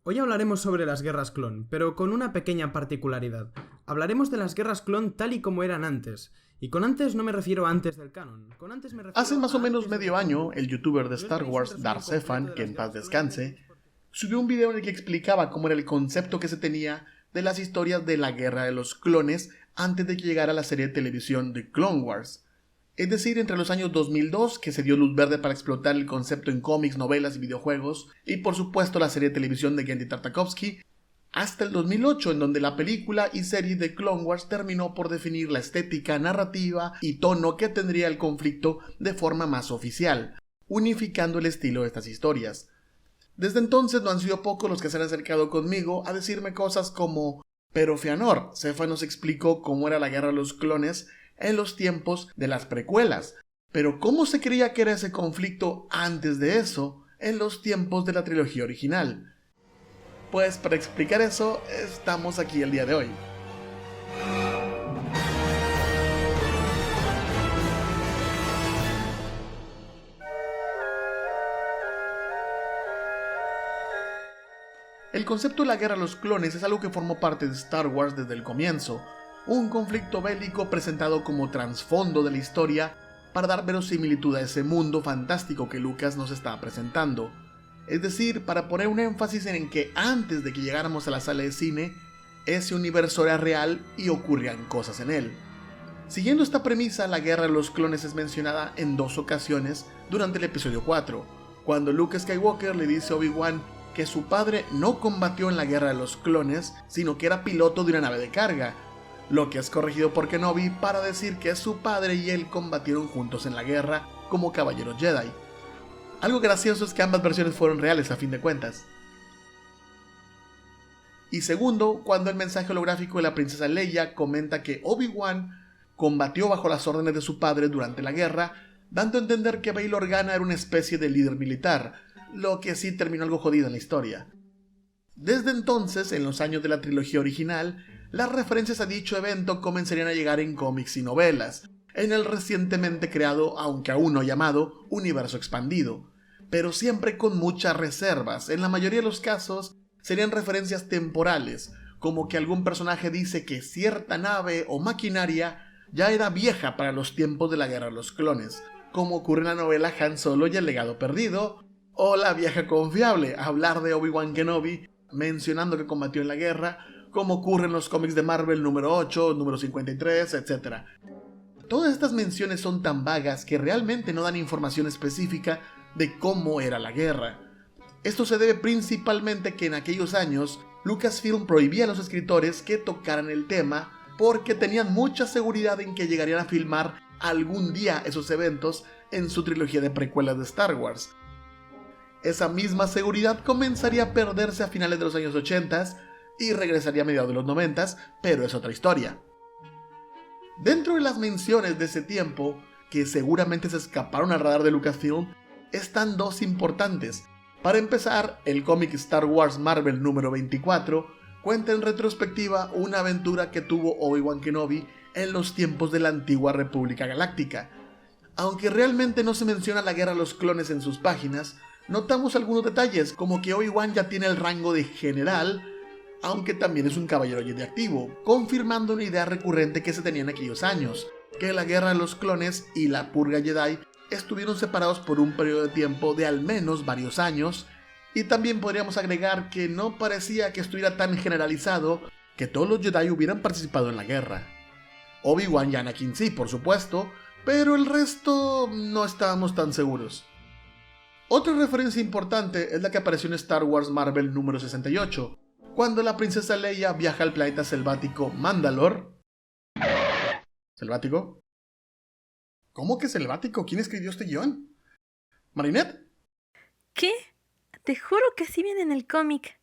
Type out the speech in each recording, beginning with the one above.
Hoy hablaremos sobre las guerras clon, pero con una pequeña particularidad. Hablaremos de las guerras clon tal y como eran antes. Y con antes no me refiero a antes del canon, con antes me Hace refiero más o a menos antes de que medio fueran año, el públicas. youtuber de Yo os Star daréis un Wars, resumen Darcefan, completo de que las en paz guerras clon de descanse, Discord. subió un video en el que explicaba cómo era el concepto que se tenía de las historias de la guerra de los clones antes de que llegara la serie de televisión de Clone Wars. Es decir, entre los años 2002, que se dio luz verde para explotar el concepto en cómics, novelas y videojuegos, y por supuesto la serie de televisión de Genndy Tartakovsky, hasta el 2008, en donde la película y serie de Clone Wars terminó por definir la estética, narrativa y tono que tendría el conflicto de forma más oficial, unificando el estilo de estas historias. Desde entonces no han sido pocos los que se han acercado conmigo a decirme cosas como: pero Feanor, Cefa nos explicó cómo era la guerra de los clones en los tiempos de las precuelas, pero ¿cómo se creía que era ese conflicto antes de eso, en los tiempos de la trilogía original? Pues para explicar eso, estamos aquí el día de hoy. El concepto de la guerra de los clones es algo que formó parte de Star Wars desde el comienzo, un conflicto bélico presentado como trasfondo de la historia para dar verosimilitud a ese mundo fantástico que Lucas nos estaba presentando. Es decir, para poner un énfasis en que antes de que llegáramos a la sala de cine, ese universo era real y ocurrían cosas en él. Siguiendo esta premisa, la guerra de los clones es mencionada en dos ocasiones durante el episodio 4, cuando Luke Skywalker le dice a Obi-Wan que su padre no combatió en la guerra de los clones, sino que era piloto de una nave de carga, lo que es corregido por Kenobi para decir que su padre y él combatieron juntos en la guerra como caballeros Jedi. Algo gracioso es que ambas versiones fueron reales a fin de cuentas. Y segundo, cuando el mensaje holográfico de la princesa Leia comenta que Obi-Wan combatió bajo las órdenes de su padre durante la guerra, dando a entender que Bail Organa era una especie de líder militar, lo que sí terminó algo jodido en la historia. Desde entonces, en los años de la trilogía original, las referencias a dicho evento comenzarían a llegar en cómics y novelas, en el recientemente creado, aunque aún no llamado, universo expandido, pero siempre con muchas reservas. En la mayoría de los casos serían referencias temporales, como que algún personaje dice que cierta nave o maquinaria ya era vieja para los tiempos de la guerra de los clones, como ocurre en la novela Han Solo y el legado perdido, o La vieja confiable, hablar de Obi-Wan Kenobi mencionando que combatió en la guerra, como ocurre en los cómics de Marvel número 8, número 53, etc. Todas estas menciones son tan vagas que realmente no dan información específica de cómo era la guerra. Esto se debe principalmente que en aquellos años Lucasfilm prohibía a los escritores que tocaran el tema porque tenían mucha seguridad en que llegarían a filmar algún día esos eventos en su trilogía de precuelas de Star Wars. Esa misma seguridad comenzaría a perderse a finales de los años 80 y regresaría a mediados de los 90, pero es otra historia. Dentro de las menciones de ese tiempo, que seguramente se escaparon al radar de Lucasfilm, están dos importantes. Para empezar, el cómic Star Wars Marvel número 24 cuenta en retrospectiva una aventura que tuvo Obi-Wan Kenobi en los tiempos de la antigua República Galáctica. Aunque realmente no se menciona la guerra de los clones en sus páginas, notamos algunos detalles, como que Obi-Wan ya tiene el rango de general, aunque también es un caballero Jedi activo, confirmando una idea recurrente que se tenía en aquellos años, que la guerra de los clones y la purga Jedi estuvieron separados por un periodo de tiempo de al menos varios años, y también podríamos agregar que no parecía que estuviera tan generalizado que todos los Jedi hubieran participado en la guerra. Obi-Wan y Anakin sí, por supuesto, pero el resto no estábamos tan seguros. Otra referencia importante es la que apareció en Star Wars Marvel número 68, cuando la princesa Leia viaja al planeta selvático Mandalore. ¿Selvático? ¿Cómo que selvático? ¿Quién escribió este guión? ¿Marinette? ¿Qué? Te juro que así viene en el cómic.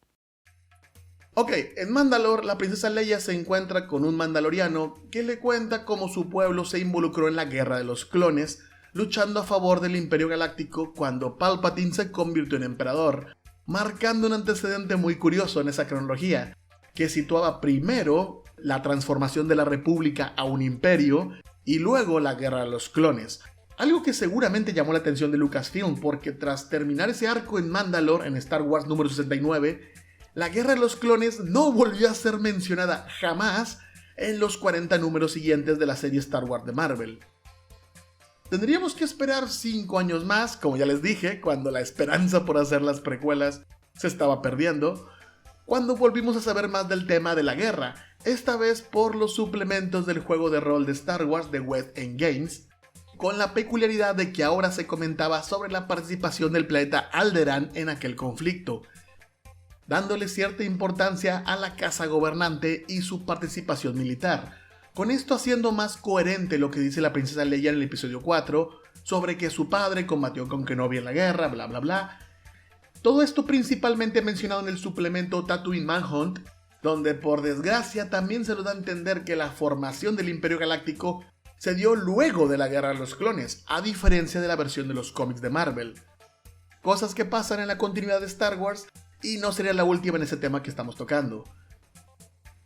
Ok, en Mandalore la princesa Leia se encuentra con un mandaloriano que le cuenta cómo su pueblo se involucró en la guerra de los clones, luchando a favor del Imperio Galáctico cuando Palpatine se convirtió en emperador, marcando un antecedente muy curioso en esa cronología, que situaba primero la transformación de la República a un imperio y luego la guerra de los clones. Algo que seguramente llamó la atención de Lucasfilm porque tras terminar ese arco en Mandalore en Star Wars número 69, La Guerra de los Clones no volvió a ser mencionada jamás en los 40 números siguientes de la serie Star Wars de Marvel. Tendríamos que esperar 5 años más, como ya les dije, cuando la esperanza por hacer las precuelas se estaba perdiendo, cuando volvimos a saber más del tema de la guerra, esta vez por los suplementos del juego de rol de Star Wars de West End Games, con la peculiaridad de que ahora se comentaba sobre la participación del planeta Alderaan en aquel conflicto, dándole cierta importancia a la casa gobernante y su participación militar, con esto haciendo más coherente lo que dice la princesa Leia en el episodio 4, sobre que su padre combatió con Kenobi en la guerra, bla bla bla. Todo esto principalmente mencionado en el suplemento Tatooine Manhunt, donde por desgracia también se nos da a entender que la formación del Imperio Galáctico se dio luego de la Guerra de los Clones, a diferencia de la versión de los cómics de Marvel. Cosas que pasan en la continuidad de Star Wars y no sería la última en ese tema que estamos tocando.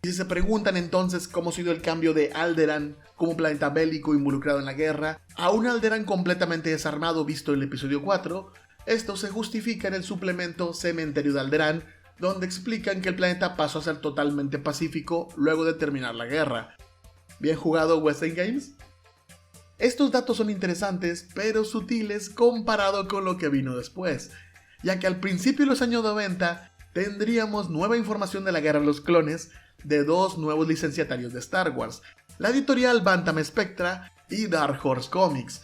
Y si se preguntan entonces cómo ha sido el cambio de Alderaan como planeta bélico involucrado en la guerra a un Alderaan completamente desarmado visto en el episodio 4, esto se justifica en el suplemento Cementerio de Alderaan, donde explican que el planeta pasó a ser totalmente pacífico luego de terminar la guerra. ¿Bien jugado, West End Games? Estos datos son interesantes, pero sutiles comparado con lo que vino después, ya que al principio de los años 90 tendríamos nueva información de la Guerra de los Clones de dos nuevos licenciatarios de Star Wars, la editorial Bantam Spectra y Dark Horse Comics.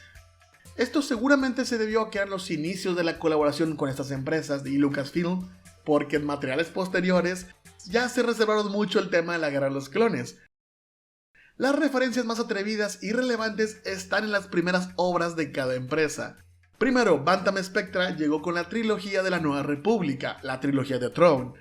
Esto seguramente se debió a que eran los inicios de la colaboración con estas empresas y Lucasfilm, porque en materiales posteriores ya se reservaron mucho el tema de la Guerra de los Clones. Las referencias más atrevidas y relevantes están en las primeras obras de cada empresa. Primero, Bantam Spectra llegó con la trilogía de la Nueva República, la trilogía de Throne,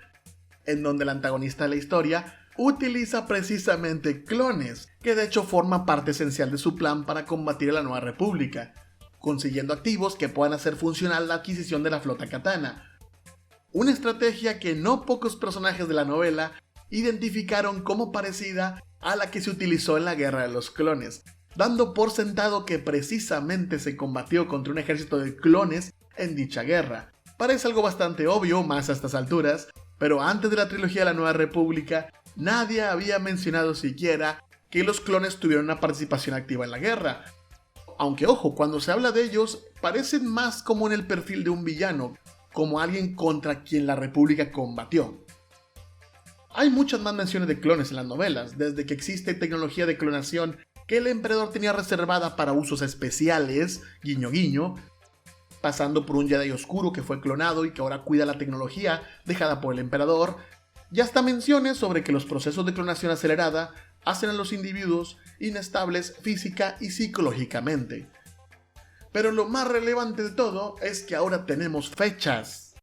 en donde el antagonista de la historia utiliza precisamente clones, que de hecho forman parte esencial de su plan para combatir a la Nueva República, consiguiendo activos que puedan hacer funcional la adquisición de la flota Katana. Una estrategia que no pocos personajes de la novela identificaron como parecida a la que se utilizó en la Guerra de los Clones, dando por sentado que precisamente se combatió contra un ejército de clones en dicha guerra. Parece algo bastante obvio, más a estas alturas, pero antes de la trilogía de la Nueva República, nadie había mencionado siquiera que los clones tuvieron una participación activa en la guerra. Aunque ojo, cuando se habla de ellos, parecen más como en el perfil de un villano, como alguien contra quien la República combatió. Hay muchas más menciones de clones en las novelas, desde que existe tecnología de clonación que el emperador tenía reservada para usos especiales, guiño guiño, pasando por un Jedi oscuro que fue clonado y que ahora cuida la tecnología dejada por el emperador, y hasta menciones sobre que los procesos de clonación acelerada hacen a los individuos inestables física y psicológicamente. Pero lo más relevante de todo es que ahora tenemos fechas.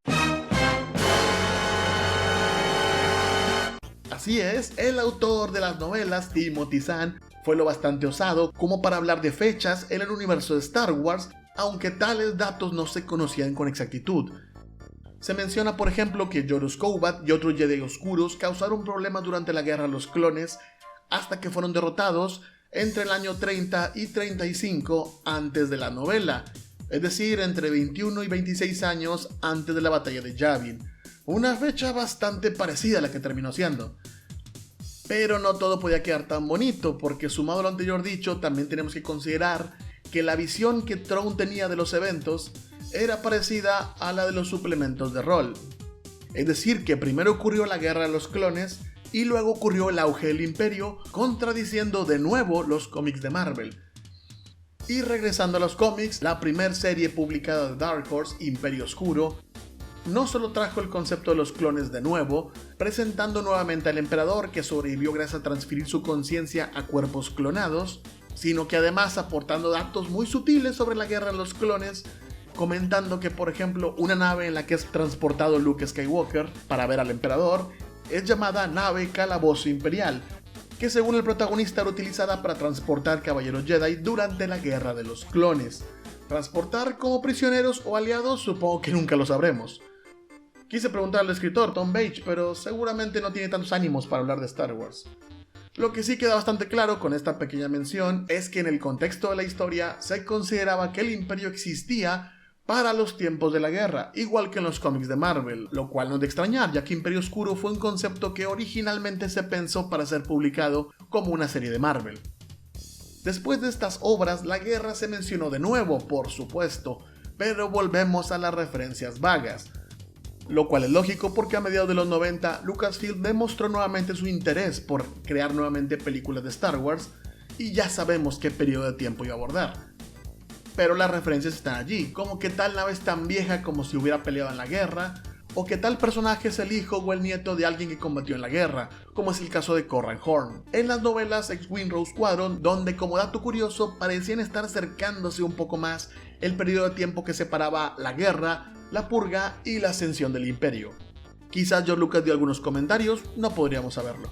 Así es, el autor de las novelas, Timothy Zahn, fue lo bastante osado como para hablar de fechas en el universo de Star Wars, aunque tales datos no se conocían con exactitud. Se menciona por ejemplo que Jorus Koubat y otros Jedi oscuros causaron problemas durante la Guerra de los Clones hasta que fueron derrotados entre el año 30 y 35 antes de la novela, es decir, entre 21 y 26 años antes de la batalla de Yavin, una fecha bastante parecida a la que terminó siendo. Pero no todo podía quedar tan bonito, porque sumado a lo anterior dicho, también tenemos que considerar que la visión que Thrawn tenía de los eventos era parecida a la de los suplementos de rol. Es decir, que primero ocurrió la Guerra de los Clones y luego ocurrió el auge del Imperio, contradiciendo de nuevo los cómics de Marvel. Y regresando a los cómics, la primera serie publicada de Dark Horse, Imperio Oscuro, no solo trajo el concepto de los clones de nuevo, presentando nuevamente al emperador que sobrevivió gracias a transferir su conciencia a cuerpos clonados, sino que además aportando datos muy sutiles sobre la Guerra de los Clones, comentando que por ejemplo una nave en la que es transportado Luke Skywalker para ver al emperador es llamada nave Calabozo Imperial, que según el protagonista era utilizada para transportar caballeros Jedi durante la Guerra de los Clones. Transportar como prisioneros o aliados supongo que nunca lo sabremos. Quise preguntar al escritor Tom Page, pero seguramente no tiene tantos ánimos para hablar de Star Wars. Lo que sí queda bastante claro con esta pequeña mención es que en el contexto de la historia se consideraba que el Imperio existía para los tiempos de la guerra, igual que en los cómics de Marvel, lo cual no es de extrañar, ya que Imperio Oscuro fue un concepto que originalmente se pensó para ser publicado como una serie de Marvel. Después de estas obras, la guerra se mencionó de nuevo, por supuesto, pero volvemos a las referencias vagas, lo cual es lógico porque a mediados de los 90 Lucasfilm demostró nuevamente su interés por crear nuevamente películas de Star Wars y ya sabemos qué periodo de tiempo iba a abordar. Pero las referencias están allí, como que tal nave es tan vieja como si hubiera peleado en la guerra, o que tal personaje es el hijo o el nieto de alguien que combatió en la guerra, como es el caso de Corran Horn. En las novelas X-Wing Rogue Squadron, donde como dato curioso parecían estar acercándose un poco más el periodo de tiempo que separaba la guerra, la purga y la ascensión del imperio. Quizás George Lucas dio algunos comentarios, no podríamos saberlo.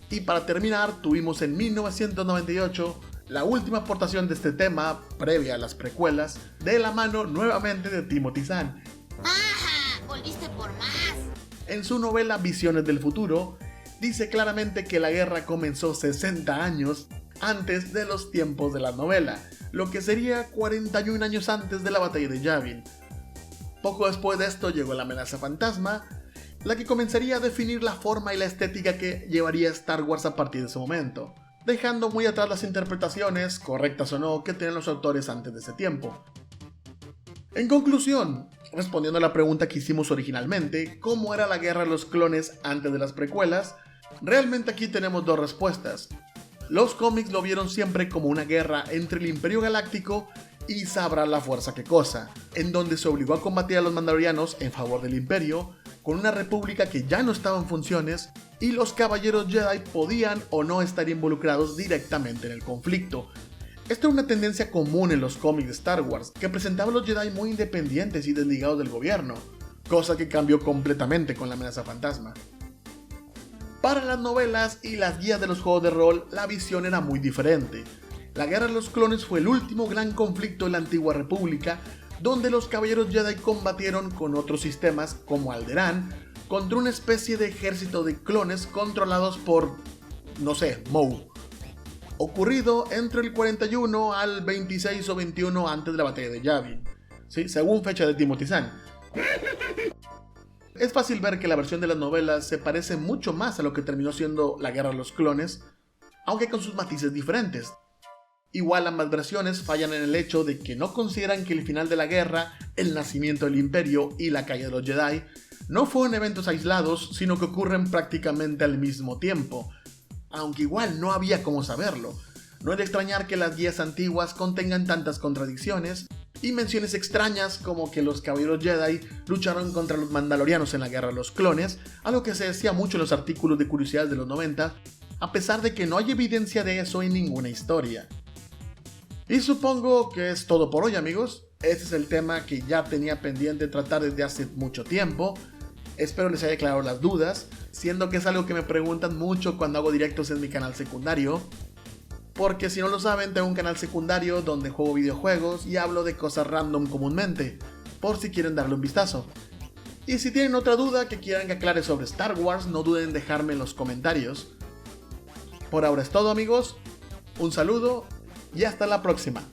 Y para terminar, tuvimos en 1998 la última aportación de este tema, previa a las precuelas, de la mano nuevamente de Timothy Zahn. ¡Ajá! ¡Volviste por más! En su novela Visiones del Futuro, dice claramente que la guerra comenzó 60 años antes de los tiempos de la novela, lo que sería 41 años antes de la batalla de Yavin. Poco después de esto llegó la amenaza fantasma, la que comenzaría a definir la forma y la estética que llevaría Star Wars a partir de ese momento, dejando muy atrás las interpretaciones, correctas o no, que tenían los autores antes de ese tiempo. En conclusión, respondiendo a la pregunta que hicimos originalmente, ¿cómo era la guerra de los clones antes de las precuelas? Realmente aquí tenemos dos respuestas. Los cómics lo vieron siempre como una guerra entre el Imperio Galáctico y sabrá la fuerza que cosa, en donde se obligó a combatir a los mandalorianos en favor del Imperio, con una república que ya no estaba en funciones, y los caballeros Jedi podían o no estar involucrados directamente en el conflicto. Esta era una tendencia común en los cómics de Star Wars, que presentaba a los Jedi muy independientes y desligados del gobierno, cosa que cambió completamente con la amenaza fantasma. Para las novelas y las guías de los juegos de rol, la visión era muy diferente. La Guerra de los Clones fue el último gran conflicto de la antigua república, donde los caballeros Jedi combatieron con otros sistemas como Alderaan, contra una especie de ejército de clones controlados por, no sé, Maul. Ocurrido entre el 41 al 26 o 21 antes de la batalla de Yavin, ¿sí? Según fecha de Timothy Zahn. Es fácil ver que la versión de las novelas se parece mucho más a lo que terminó siendo la Guerra de los Clones, aunque con sus matices diferentes. Igual ambas versiones fallan en el hecho de que no consideran que el final de la guerra, el nacimiento del Imperio y la caída de los Jedi no fueron eventos aislados, sino que ocurren prácticamente al mismo tiempo, aunque igual no había cómo saberlo. No es de extrañar que las guías antiguas contengan tantas contradicciones y menciones extrañas como que los caballeros Jedi lucharon contra los mandalorianos en la Guerra de los Clones, algo que se decía mucho en los artículos de curiosidades de los 90, a pesar de que no hay evidencia de eso en ninguna historia. Y supongo que es todo por hoy, amigos. Este es el tema que ya tenía pendiente tratar desde hace mucho tiempo. Espero les haya aclarado las dudas, siendo que es algo que me preguntan mucho cuando hago directos en mi canal secundario. Porque si no lo saben, tengo un canal secundario donde juego videojuegos y hablo de cosas random comúnmente, por si quieren darle un vistazo. Y si tienen otra duda que quieran que aclare sobre Star Wars, no duden en dejarme en los comentarios. Por ahora es todo, amigos. Un saludo y hasta la próxima.